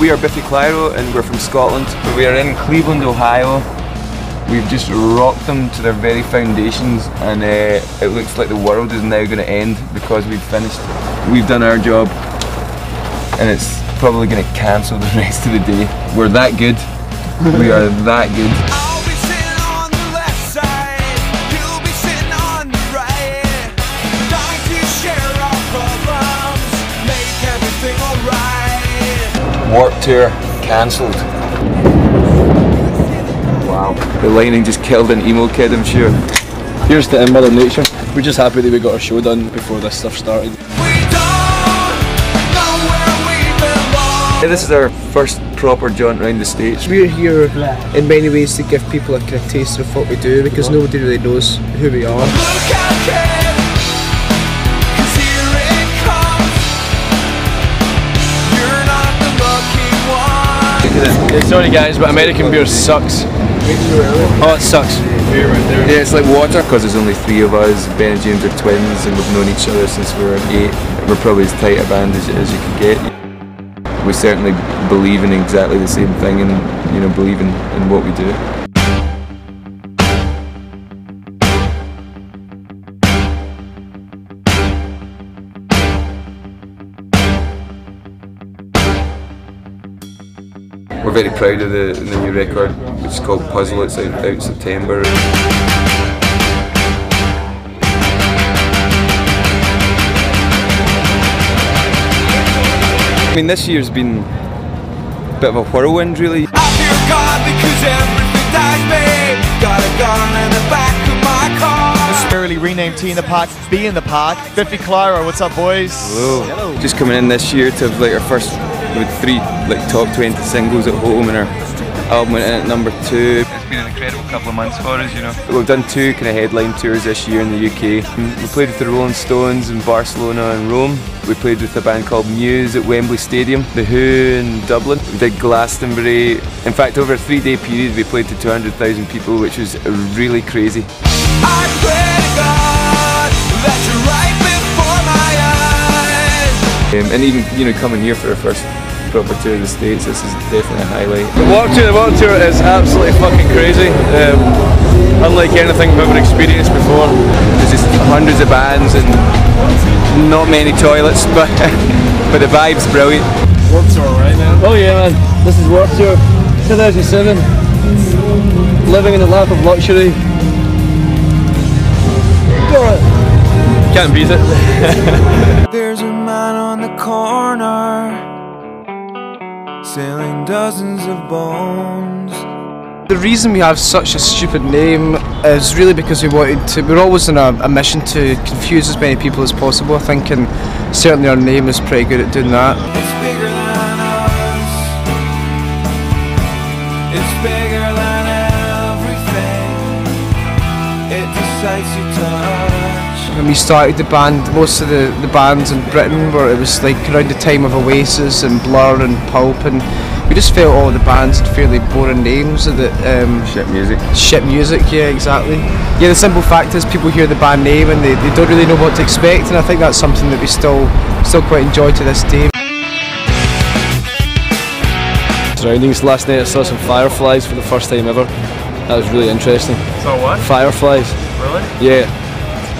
We are Biffy Clyro and we're from Scotland. We are in Cleveland, Ohio. We've just rocked them to their very foundations, and it looks like the world is now going to end because we've finished. We've done our job and it's probably going to cancel the rest of the day. We're that good. We are that good. I'll be sitting on the left side, you'll be sitting on the right. Trying to share our problems, make everything alright. Warped Tour cancelled. Wow. The lightning just killed an emo kid, I'm sure. Here's to Mother Nature. We're just happy that we got our show done before this stuff started. We don't know where we belong. This is our first proper jaunt around the States. We're here in many ways to give people a kind of taste of what we do, because nobody really knows who we are. Look out, kid, 'cause here it comes. You're not the lucky one. Sorry guys, but American beer sucks. Oh, it sucks. Yeah, it's like water. Because there's only 3 of us, Ben and James are twins and we've known each other since we were 8. We're probably as tight a band as you can get. We certainly believe in exactly the same thing and, you know, believe in what we do. We're very proud of the new record, which is called Puzzle. It's out in September. I mean, this year's been a bit of a whirlwind, really. I fear God because everything dies me. Got a gun in the back of my car. Necessarily renamed T in the Pack, B in the Pack. Biffy Clyro, what's up, boys? Hello. Just coming in this year to have like our first with 3 like top 20 singles at home, and our album went in at number 2. It's been an incredible couple of months for us, you know. We've done 2 kind of headline tours this year in the UK. We played with the Rolling Stones in Barcelona and Rome. We played with a band called Muse at Wembley Stadium, The Who in Dublin. We did Glastonbury. In fact, over a 3-day period we played to 200,000 people, which was really crazy. I pray to God that you're right before my eyes. And even, you know, coming here for our first proper tour of the States, this is definitely a highlight. The Warped Tour is absolutely fucking crazy. Unlike anything we've ever experienced before. There's just hundreds of bands and not many toilets, but the vibe's brilliant. Warped Tour right now. Oh yeah, man. This is Warped Tour 2007. Living in the lap of luxury. Can't beat it. There's a man on the corner selling dozens of bones. The reason we have such a stupid name is really because we're always on a mission to confuse as many people as possible, I think, and certainly our name is pretty good at doing that. It's bigger than us. It's bigger than everything. It decides you touch. When we started the band, most of the bands in Britain it was like around the time of Oasis and Blur and Pulp, and we just felt all the bands had fairly boring names. Shit music. Shit music, yeah, exactly. Yeah, the simple fact is people hear the band name and they don't really know what to expect, and I think that's something that we still quite enjoy to this day. Surroundings. Last night I saw some fireflies for the first time ever. That was really interesting. So what? Fireflies. Really? Yeah.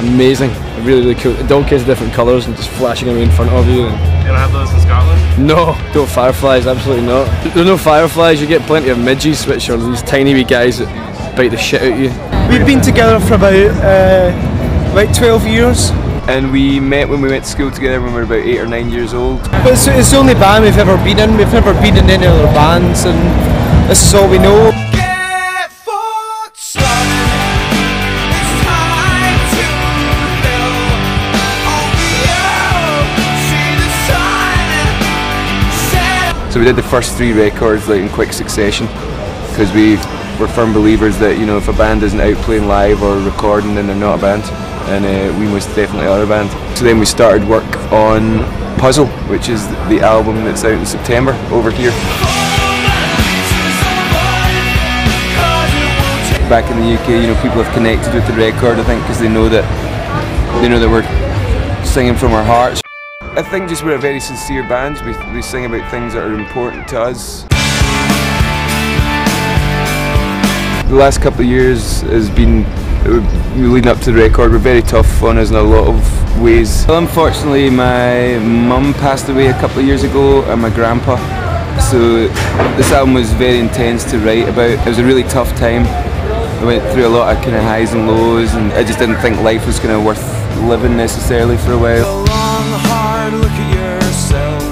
Amazing. Really cool. All kinds of different colours and just flashing away in front of you. You don't have those in Scotland? No, don't fireflies, absolutely not. There's no fireflies, you get plenty of midges, which are these tiny wee guys that bite the shit out of you. We've been together for about 12 years. And we met when we went to school together when we were about 8 or 9 years old. But it's the only band we've ever been in. We've never been in any other bands, and this is all we know. Get fucked started. It's time to fill. Only you see the sun set. So we did the first 3 records like in quick succession, because we were firm believers that, you know, if a band isn't out playing live or recording, then they're not a band, and we most definitely are a band. So then we started work on Puzzle, which is the album that's out in September over here. Back in the UK, you know, people have connected with the record, I think, because they know that we're singing from our hearts. I think just we're a very sincere band. We sing about things that are important to us. The last couple of years has been, leading up to the record, were very tough on us in a lot of ways. Well, unfortunately, my mum passed away a couple of years ago, and my grandpa. So this album was very intense to write about. It was a really tough time. I went through a lot of kind of highs and lows, and I just didn't think life was kind of worth living necessarily for a while. A long, hard look at yourself.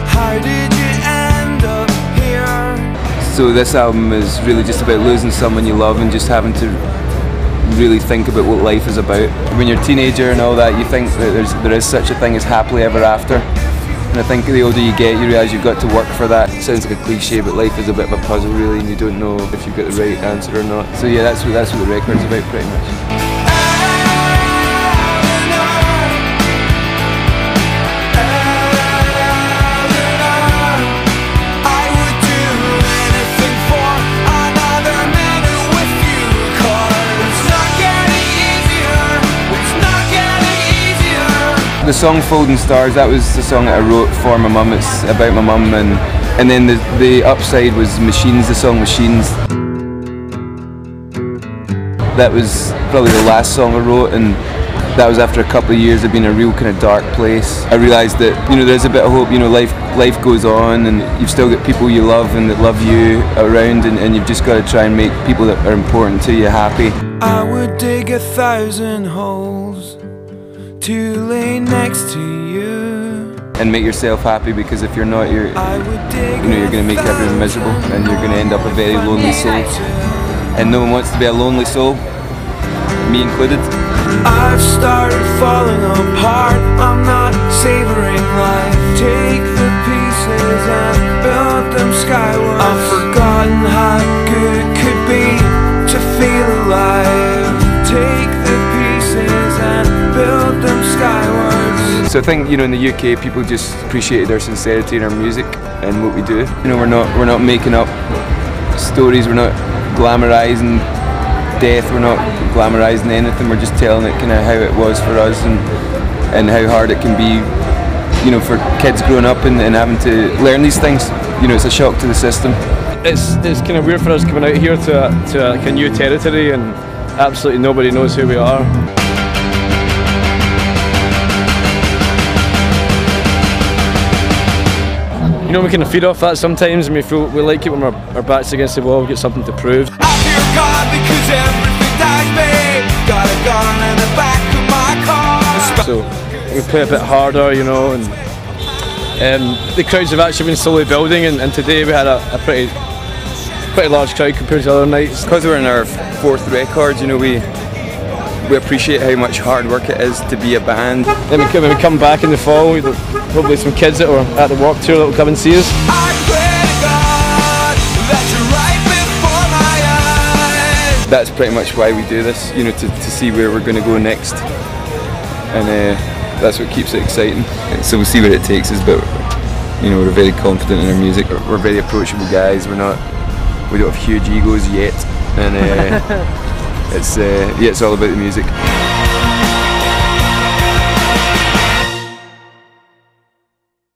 How did you end up here? So this album is really just about losing someone you love and just having to really think about what life is about. When you're a teenager and all that, you think that there is such a thing as happily ever after. And I think the older you get, you realise you've got to work for that. It sounds like a cliche, but life is a bit of a puzzle really, and you don't know if you've got the right answer or not. So yeah, that's what the record's about pretty much. The song Folding Stars, that was the song that I wrote for my mum. It's about my mum, and then the upside was Machines, the song Machines. That was probably the last song I wrote, and that was after a couple of years of being in a real kind of dark place. I realised that, you know, there's a bit of hope, you know, life goes on, and you've still got people you love and that love you around, and you've just got to try and make people that are important to you happy. I would dig 1,000 holes to lay next to you, and make yourself happy, because if you're not, you're going to make everyone miserable, and you're going to end up a very lonely soul, and no one wants to be a lonely soul, me included. I've started falling apart, I'm not savoring life. Take the pieces and build them skyward. I've forgotten how good it could be to feel alive. Take the pieces and build them skyward. So I think, you know, in the UK people just appreciated our sincerity in our music and what we do. You know, we're not making up stories, we're not glamorising death, we're not glamorising anything, we're just telling it kind of how it was for us, and how hard it can be, you know, for kids growing up and having to learn these things. You know, it's a shock to the system. It's kind of weird for us coming out here to like a new territory, and absolutely nobody knows who we are. You know, we kind of feed off that sometimes, and we like it when our backs against the wall, we get something to prove. I fear God because everything dies me. Got a gun in the back of my car. So we play a bit harder, you know, and the crowds have actually been slowly building, and today we had a pretty large crowd compared to other nights. Because we're in our 4th record, you know, we appreciate how much hard work it is to be a band. Then when we come back in the fall, there'll probably some kids that were at the Warped Tour that will come and see us. I pray to God that you're right before my eyes. That's pretty much why we do this, you know, to see where we're going to go next, and that's what keeps it exciting. So we'll see where it takes us, but you know, we're very confident in our music. We're very approachable guys. We don't have huge egos yet, and it's all about the music.